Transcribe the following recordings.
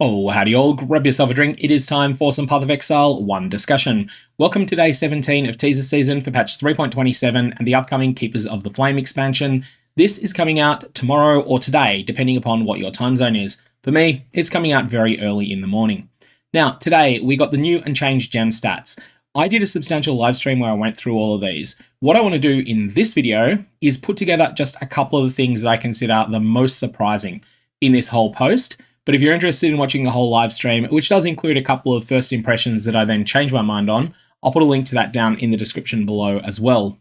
Oh, howdy all, grab yourself a drink. It is time for some Path of Exile 1 discussion. Welcome to day 17 of Teaser season for patch 3.27 and the upcoming Keepers of the Flame expansion. This is coming out tomorrow or today, depending upon what your time zone is. For me, it's coming out very early in the morning. Now, today we got the new and changed gem stats. I did a substantial live stream where I went through all of these. What I want to do in this video is put together just a couple of the things that I consider the most surprising in this whole post. But if you're interested in watching the whole live stream, which does include a couple of first impressions that I then changed my mind on, I'll put a link to that down in the description below as well.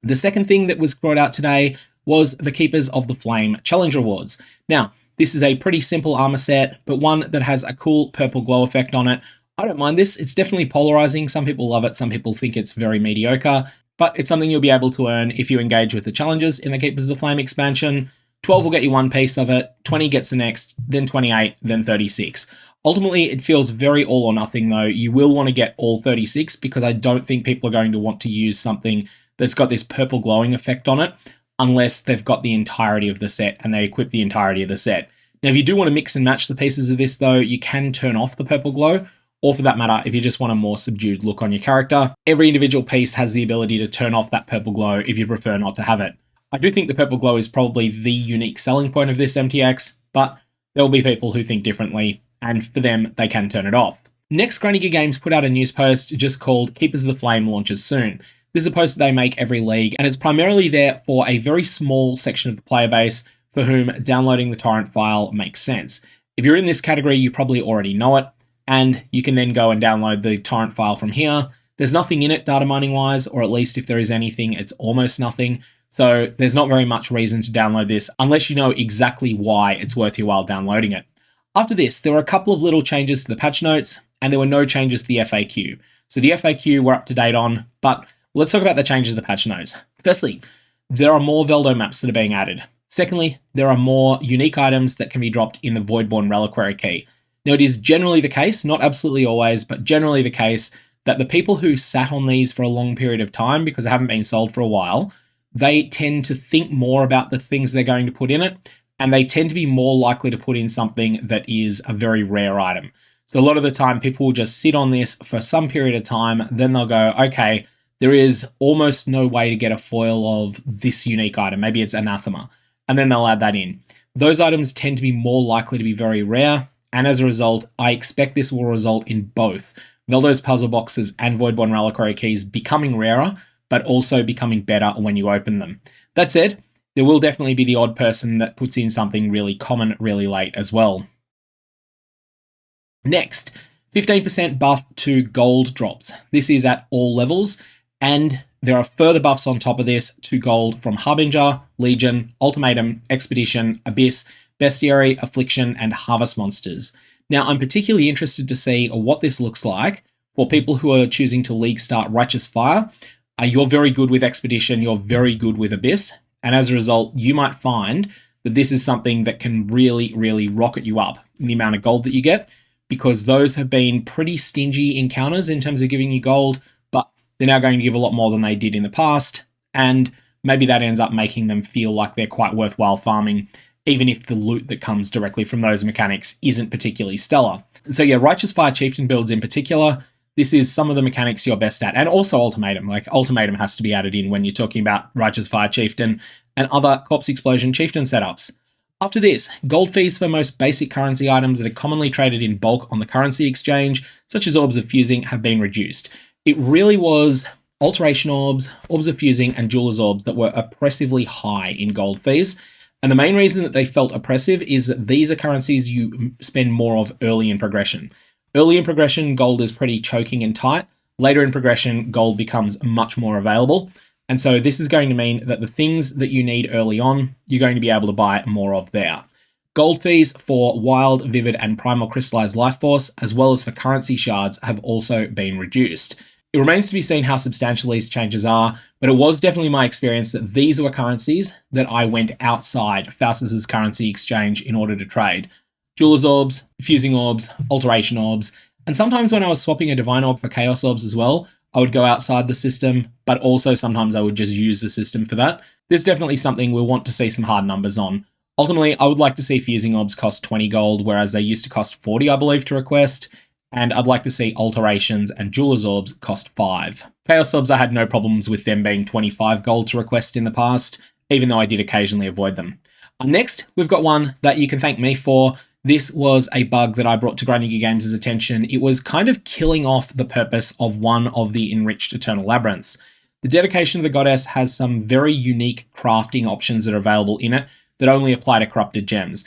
The second thing that was brought out today was the Keepers of the Flame challenge rewards. Now, this is a pretty simple armor set, but one that has a cool purple glow effect on it. I don't mind this. It's definitely polarizing. Some people love it. Some people think it's very mediocre, but it's something you'll be able to earn if you engage with the challenges in the Keepers of the Flame expansion. 12 will get you one piece of it, 20 gets the next, then 28, then 36. Ultimately, it feels very all or nothing though. You will want to get all 36 because I don't think people are going to want to use something that's got this purple glowing effect on it unless they've got the entirety of the set and they equip the entirety of the set. Now, if you do want to mix and match the pieces of this though, you can turn off the purple glow, or for that matter, if you just want a more subdued look on your character, every individual piece has the ability to turn off that purple glow if you prefer not to have it. I do think the purple glow is probably the unique selling point of this MTX, but there will be people who think differently, and for them, they can turn it off. Next, Granny Gear Games put out a news post just called Keepers of the Flame launches soon. This is a post that they make every league, and it's primarily there for a very small section of the player base for whom downloading the torrent file makes sense. If you're in this category, you probably already know it, and you can then go and download the torrent file from here. There's nothing in it data mining wise, or at least if there is anything, it's almost nothing. So there's not very much reason to download this unless you know exactly why it's worth your while downloading it. After this, there were a couple of little changes to the patch notes, and there were no changes to the FAQ. So the FAQ we're up to date on, but let's talk about the changes to the patch notes. Firstly, there are more Valdo maps that are being added. Secondly, there are more unique items that can be dropped in the Voidborn Reliquary Key. Now, it is generally the case, not absolutely always, but generally the case that the people who sat on these for a long period of time because they haven't been sold for a while, they tend to think more about the things they're going to put in it, and they tend to be more likely to put in something that is a very rare item. So a lot of the time, people will just sit on this for some period of time, then they'll go, okay, there is almost no way to get a foil of this unique item. Maybe it's Anathema, and then they'll add that in. Those items tend to be more likely to be very rare, and as a result, I expect this will result in both Valdo's puzzle boxes and Voidborn Reliquary Keys becoming rarer, but also becoming better when you open them. That said, there will definitely be the odd person that puts in something really common really late as well. Next, 15% buff to gold drops. This is at all levels, and there are further buffs on top of this to gold from Harbinger, Legion, Ultimatum, Expedition, Abyss, Bestiary, Affliction, and Harvest monsters. Now, I'm particularly interested to see what this looks like for people who are choosing to league start Righteous Fire. You're very good with Expedition, you're very good with Abyss, and as a result, you might find that this is something that can really, really rocket you up in the amount of gold that you get, because those have been pretty stingy encounters in terms of giving you gold, but they're now going to give a lot more than they did in the past, and maybe that ends up making them feel like they're quite worthwhile farming, even if the loot that comes directly from those mechanics isn't particularly stellar. So yeah, Righteous Fire Chieftain builds in particular, this is some of the mechanics you're best at, and also Ultimatum. Like, Ultimatum has to be added in when you're talking about Righteous Fire Chieftain and other Corpse Explosion Chieftain setups. After this, gold fees for most basic currency items that are commonly traded in bulk on the currency exchange, such as Orbs of Fusing, have been reduced. It really was Alteration Orbs, Orbs of Fusing, and Jeweler's Orbs that were oppressively high in gold fees, and the main reason that they felt oppressive is that these are currencies you spend more of early in progression. Early in progression, gold is pretty choking and tight. Later in progression, gold becomes much more available. And so this is going to mean that the things that you need early on, you're going to be able to buy more of there. Gold fees for Wild, Vivid, and Primal Crystallized Life Force, as well as for currency shards, have also been reduced. It remains to be seen how substantial these changes are, but it was definitely my experience that these were currencies that I went outside Faustus's currency exchange in order to trade. Jeweler's Orbs, Fusing Orbs, Alteration Orbs, and sometimes when I was swapping a Divine Orb for Chaos Orbs as well, I would go outside the system, but also sometimes I would just use the system for that. There's definitely something we'll want to see some hard numbers on. Ultimately, I would like to see Fusing Orbs cost 20 gold, whereas they used to cost 40, I believe, to request. And I'd like to see Alterations and Jeweler's Orbs cost 5. Chaos Orbs, I had no problems with them being 25 gold to request in the past, even though I did occasionally avoid them. Next, we've got one that you can thank me for. This was a bug that I brought to Grinding Games' attention. It was kind of killing off the purpose of one of the Enriched Eternal Labyrinths. The Dedication of the Goddess has some very unique crafting options that are available in it that only apply to corrupted gems.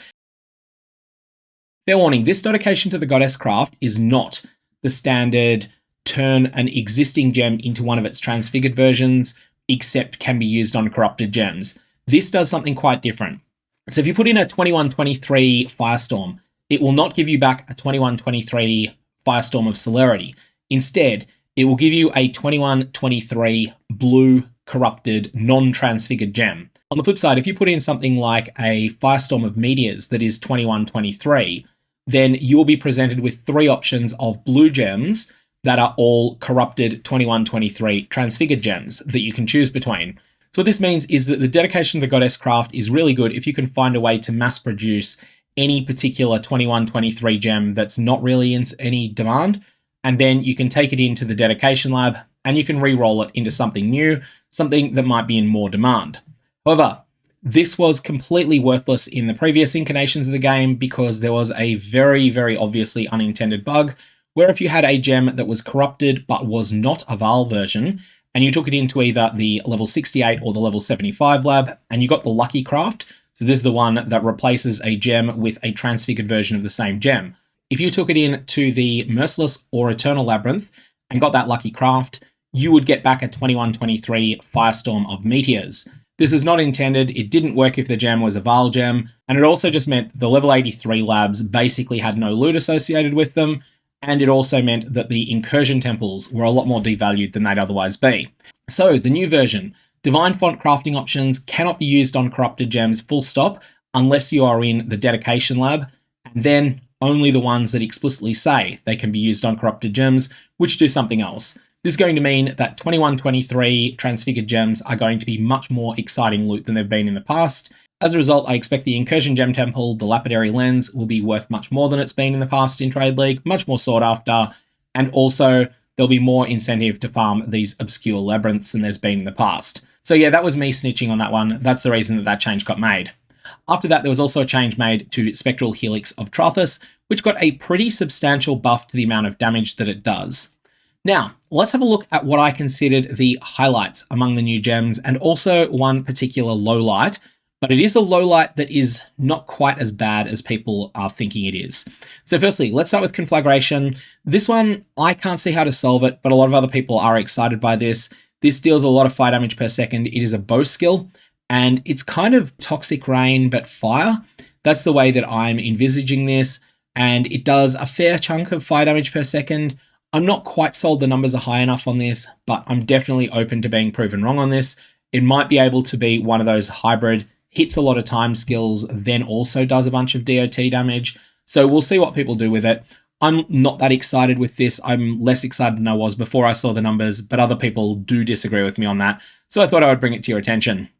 Fair warning, this Dedication to the Goddess craft is not the standard turn an existing gem into one of its transfigured versions, except can be used on corrupted gems. This does something quite different. So if you put in a 2123 Firestorm, it will not give you back a 2123 Firestorm of Celerity. Instead, it will give you a 2123 blue corrupted non-transfigured gem. On the flip side, if you put in something like a Firestorm of Meteors that is 2123, then you will be presented with 3 options of blue gems that are all corrupted 2123 transfigured gems that you can choose between. So what this means is that the Dedication of the Goddess craft is really good if you can find a way to mass produce any particular 2123 gem that's not really in any demand, and then you can take it into the Dedication Lab and you can re-roll it into something new, something that might be in more demand. However, this was completely worthless in the previous incarnations of the game because there was a very, very obviously unintended bug where if you had a gem that was corrupted but was not a Val version, and you took it into either the level 68 or the level 75 lab, and you got the Lucky Craft, so this is the one that replaces a gem with a transfigured version of the same gem. If you took it into the Merciless or Eternal Labyrinth and got that Lucky Craft, you would get back a 2123 Firestorm of Meteors. This is not intended, it didn't work if the gem was a Val gem, and it also just meant the level 83 labs basically had no loot associated with them, and it also meant that the incursion temples were a lot more devalued than they'd otherwise be. So, the new version. Divine font crafting options cannot be used on corrupted gems full stop unless you are in the Dedication Lab, and then only the ones that explicitly say they can be used on corrupted gems, which do something else. This is going to mean that 2123 transfigured gems are going to be much more exciting loot than they've been in the past. As a result, I expect the Incursion Gem Temple, the Lapidary Lens, will be worth much more than it's been in the past in Trade League, much more sought after, and also there'll be more incentive to farm these obscure labyrinths than there's been in the past. So yeah, that was me snitching on that one. That's the reason that that change got made. After that, there was also a change made to Spectral Helix of Trarthus, which got a pretty substantial buff to the amount of damage that it does. Now, let's have a look at what I considered the highlights among the new gems, and also one particular lowlight, but it is a lowlight that is not quite as bad as people are thinking it is. So firstly, let's start with Conflagration. This one, I can't see how to solve it, but a lot of other people are excited by this. This deals a lot of fire damage per second. It is a bow skill, and it's kind of Toxic Rain, but fire. That's the way that I'm envisaging this, and it does a fair chunk of fire damage per second. I'm not quite sold the numbers are high enough on this, but I'm definitely open to being proven wrong on this. It might be able to be one of those hybrid hits a lot of time skills, then also does a bunch of DOT damage. So we'll see what people do with it. I'm not that excited with this. I'm less excited than I was before I saw the numbers, but other people do disagree with me on that. So I thought I would bring it to your attention.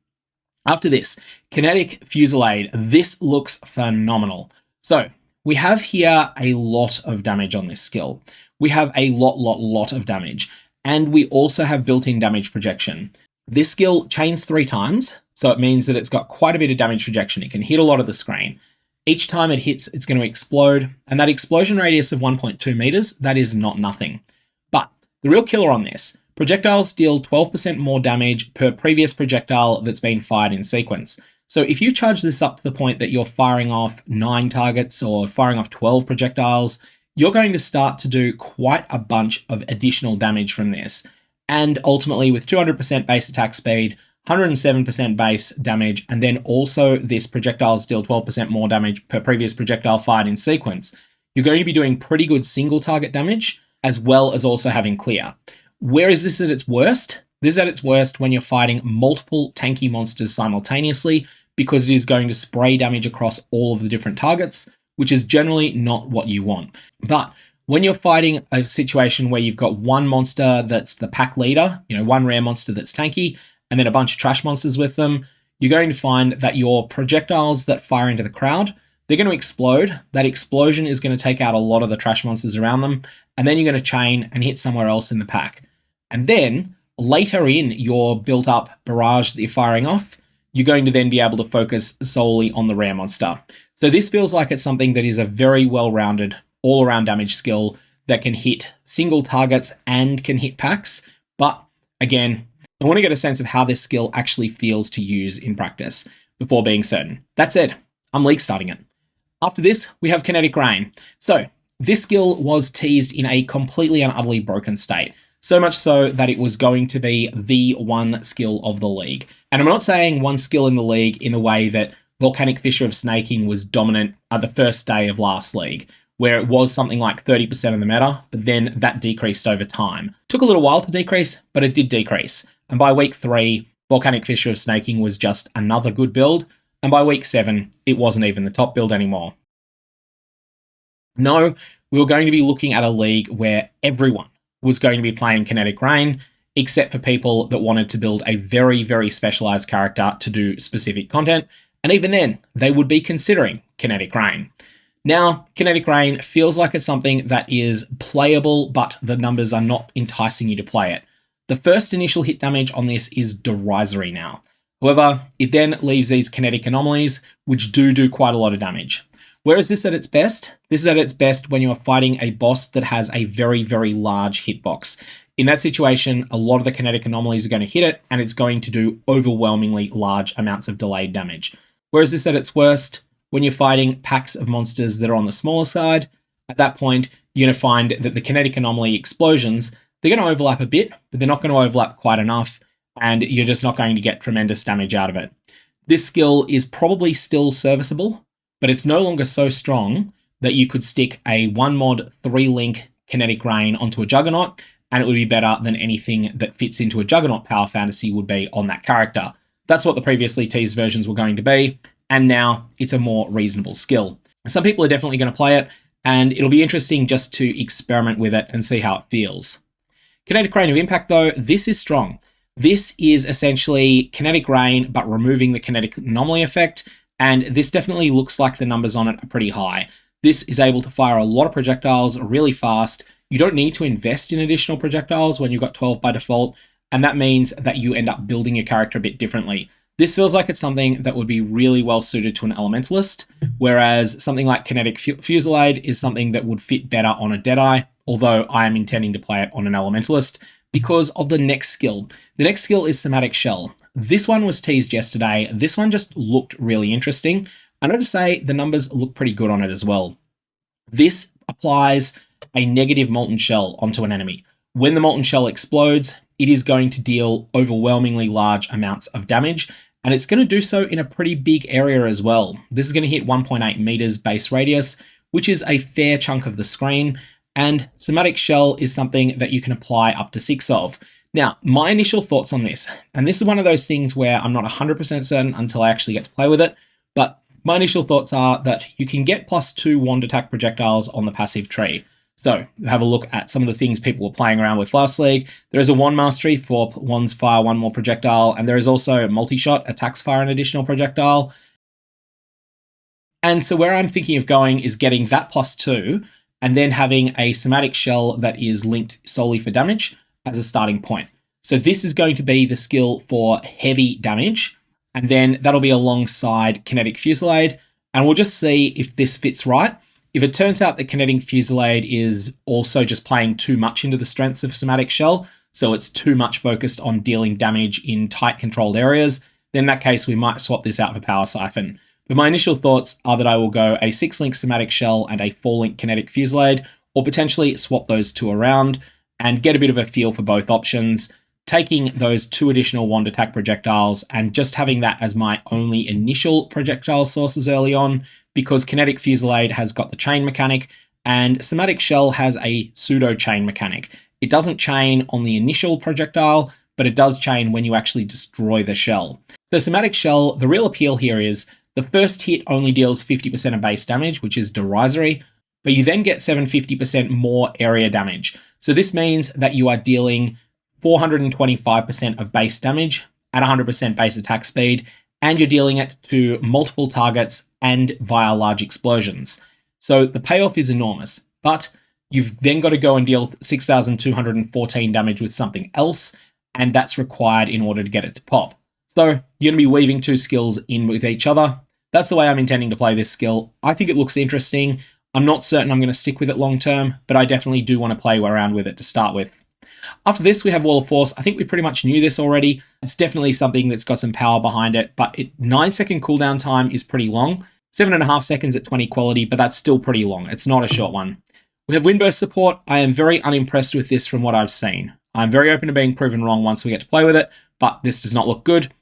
After this, Kinetic Fusillade. This looks phenomenal. So we have here a lot of damage on this skill. We have a lot of damage. And we also have built-in damage projection. This skill chains 3 times, so it means that it's got quite a bit of damage projection. It can hit a lot of the screen. Each time it hits, it's going to explode, and that explosion radius of 1.2 meters, that is not nothing. But the real killer on this, projectiles deal 12% more damage per previous projectile that's been fired in sequence. So if you charge this up to the point that you're firing off 9 targets or firing off 12 projectiles, you're going to start to do quite a bunch of additional damage from this. And ultimately, with 200% base attack speed, 107% base damage, and then also this projectiles deal 12% more damage per previous projectile fired in sequence, you're going to be doing pretty good single target damage, as well as also having clear. Where is this at its worst? This is at its worst when you're fighting multiple tanky monsters simultaneously, because it is going to spray damage across all of the different targets, which is generally not what you want. But when you're fighting a situation where you've got one monster that's the pack leader, one rare monster that's tanky, and then a bunch of trash monsters with them, you're going to find that your projectiles that fire into the crowd, they're going to explode. That explosion is going to take out a lot of the trash monsters around them, and then you're going to chain and hit somewhere else in the pack. And then later in your built-up barrage that you're firing off, you're going to then be able to focus solely on the rare monster. So this feels like it's something that is a very well-rounded, all-around damage skill that can hit single targets and can hit packs. But again, I want to get a sense of how this skill actually feels to use in practice before being certain. That said, I'm league starting it. After this, we have Kinetic Rain. So this skill was teased in a completely and utterly broken state. So much so that it was going to be the one skill of the league. And I'm not saying one skill in the league in the way that Volcanic Fissure of Snaking was dominant at the first day of last league, where it was something like 30% of the meta, but then that decreased over time. Took a little while to decrease, but it did decrease. And by week 3, Volcanic Fissure of Snaking was just another good build, and by week 7, it wasn't even the top build anymore. No, we were going to be looking at a league where everyone was going to be playing Kinetic Rain, except for people that wanted to build a very, very specialized character to do specific content, and even then, they would be considering Kinetic Rain. Now, Kinetic Rain feels like it's something that is playable, but the numbers are not enticing you to play it. The first initial hit damage on this is derisory now. However, it then leaves these kinetic anomalies, which do quite a lot of damage. Where is this at its best? This is at its best when you are fighting a boss that has a very, very large hitbox. In that situation, a lot of the kinetic anomalies are going to hit it, and it's going to do overwhelmingly large amounts of delayed damage. Where is this at its worst? When you're fighting packs of monsters that are on the smaller side, at that point, you're going to find that the kinetic anomaly explosions, they're going to overlap a bit, but they're not going to overlap quite enough, and you're just not going to get tremendous damage out of it. This skill is probably still serviceable, but it's no longer so strong that you could stick a 1-mod 3-link Kinetic Rain onto a Juggernaut, and it would be better than anything that fits into a Juggernaut Power Fantasy would be on that character. That's what the previously teased versions were going to be, and now it's a more reasonable skill. Some people are definitely going to play it, and it'll be interesting just to experiment with it and see how it feels. Kinetic Rain of Impact, though, this is strong. This is essentially Kinetic Rain, but removing the kinetic anomaly effect, and this definitely looks like the numbers on it are pretty high. This is able to fire a lot of projectiles really fast. You don't need to invest in additional projectiles when you've got 12 by default, and that means that you end up building your character a bit differently. This feels like it's something that would be really well suited to an Elementalist, whereas something like Kinetic Fusillade is something that would fit better on a Deadeye, although I am intending to play it on an Elementalist because of the next skill. The next skill is Somatic Shell. This one was teased yesterday. This one just looked really interesting. I know to say the numbers look pretty good on it as well. This applies a negative Molten Shell onto an enemy. When the Molten Shell explodes, it is going to deal overwhelmingly large amounts of damage, and it's going to do so in a pretty big area as well. This is going to hit 1.8 meters base radius, which is a fair chunk of the screen, and Somatic Shell is something that you can apply up to 6 of. Now, my initial thoughts on this, and this is one of those things where I'm not 100% certain until I actually get to play with it, but my initial thoughts are that you can get +2 wand attack projectiles on the passive tree. So, have a look at some of the things people were playing around with last league. There is a wand mastery for wands fire 1 more projectile, and there is also multi-shot, attacks fire an additional projectile. And so where I'm thinking of going is getting that +2, and then having a Somatic Shell that is linked solely for damage as a starting point. So this is going to be the skill for heavy damage, and then that'll be alongside Kinetic Fusillade, and we'll just see if this fits right. If it turns out that Kinetic Fusillade is also just playing too much into the strengths of Somatic Shell, so it's too much focused on dealing damage in tight controlled areas, then in that case we might swap this out for Power Siphon. But my initial thoughts are that I will go a 6-link Somatic Shell and a 4-link Kinetic Fusillade, or potentially swap those two around and get a bit of a feel for both options, taking those 2 additional wand attack projectiles and just having that as my only initial projectile sources early on, because Kinetic Fusillade has got the chain mechanic and Somatic Shell has a pseudo chain mechanic. It doesn't chain on the initial projectile, but it does chain when you actually destroy the shell. So Somatic Shell, the real appeal here is the first hit only deals 50% of base damage, which is derisory, but you then get 750% more area damage. So this means that you are dealing 425% of base damage at 100% base attack speed, and you're dealing it to multiple targets and via large explosions. So the payoff is enormous, but you've then got to go and deal 6,214 damage with something else, and that's required in order to get it to pop. So you're going to be weaving two skills in with each other. That's the way I'm intending to play this skill. I think it looks interesting. I'm not certain I'm going to stick with it long term, but I definitely do want to play around with it to start with. After this, we have Wall of Force. I think we pretty much knew this already. It's definitely something that's got some power behind it, but 9-second cooldown time is pretty long. 7.5 seconds at 20 quality, but that's still pretty long. It's not a short one. We have Windburst support. I am very unimpressed with this from what I've seen. I'm very open to being proven wrong once we get to play with it, but this does not look good.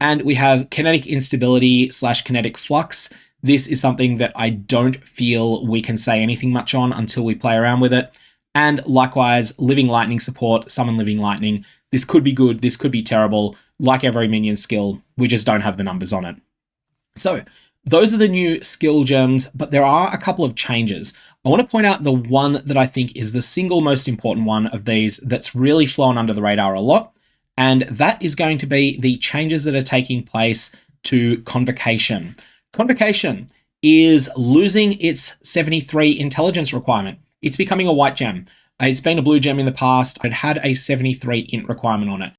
And we have Kinetic Instability / Kinetic Flux. This is something that I don't feel we can say anything much on until we play around with it. And likewise, Living Lightning support, Summon Living Lightning. This could be good, this could be terrible. Like every minion skill, we just don't have the numbers on it. So, those are the new skill gems, but there are a couple of changes. I want to point out the one that I think is the single most important one of these that's really flown under the radar a lot, and that is going to be the changes that are taking place to Convocation. Convocation is losing its 73 intelligence requirement. It's becoming a white gem. It's been a blue gem in the past. It had a 73 int requirement on it.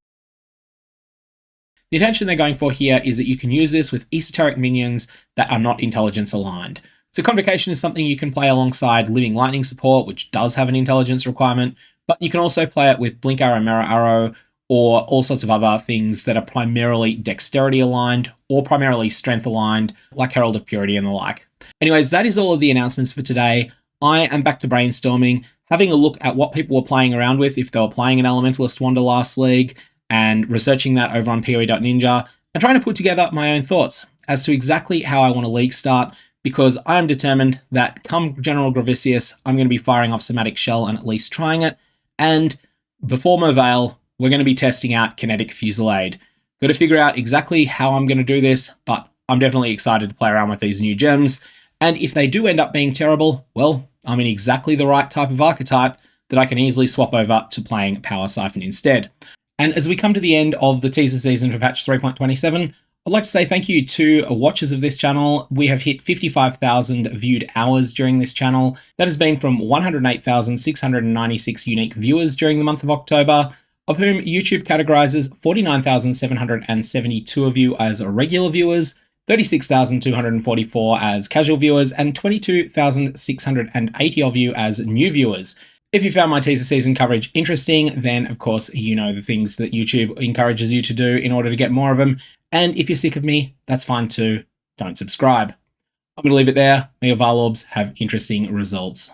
The intention they're going for here is that you can use this with esoteric minions that are not intelligence aligned. So Convocation is something you can play alongside Living Lightning support, which does have an intelligence requirement, but you can also play it with Blink Arrow, Mirror Arrow, or all sorts of other things that are primarily dexterity aligned or primarily strength aligned, like Herald of Purity and the like. Anyways, that is all of the announcements for today. I am back to brainstorming, having a look at what people were playing around with if they were playing an Elementalist Wanderlust League, and researching that over on POE.ninja, and trying to put together my own thoughts as to exactly how I want a league start, because I am determined that come General Gravicius, I'm going to be firing off Somatic Shell and at least trying it, and before Mervale, we're going to be testing out Kinetic Fusillade. Got to figure out exactly how I'm going to do this, but I'm definitely excited to play around with these new gems, and if they do end up being terrible, well, I'm in exactly the right type of archetype that I can easily swap over to playing Power Siphon instead. And as we come to the end of the teaser season for patch 3.27, I'd like to say thank you to watchers of this channel. We have hit 55,000 viewed hours during this channel. That has been from 108,696 unique viewers during the month of October, of whom YouTube categorizes 49,772 of you as regular viewers, 36,244 as casual viewers, and 22,680 of you as new viewers. If you found my teaser season coverage interesting, then of course you know the things that YouTube encourages you to do in order to get more of them. And if you're sick of me, that's fine too. Don't subscribe. I'm going to leave it there. May your Varlorbs have interesting results.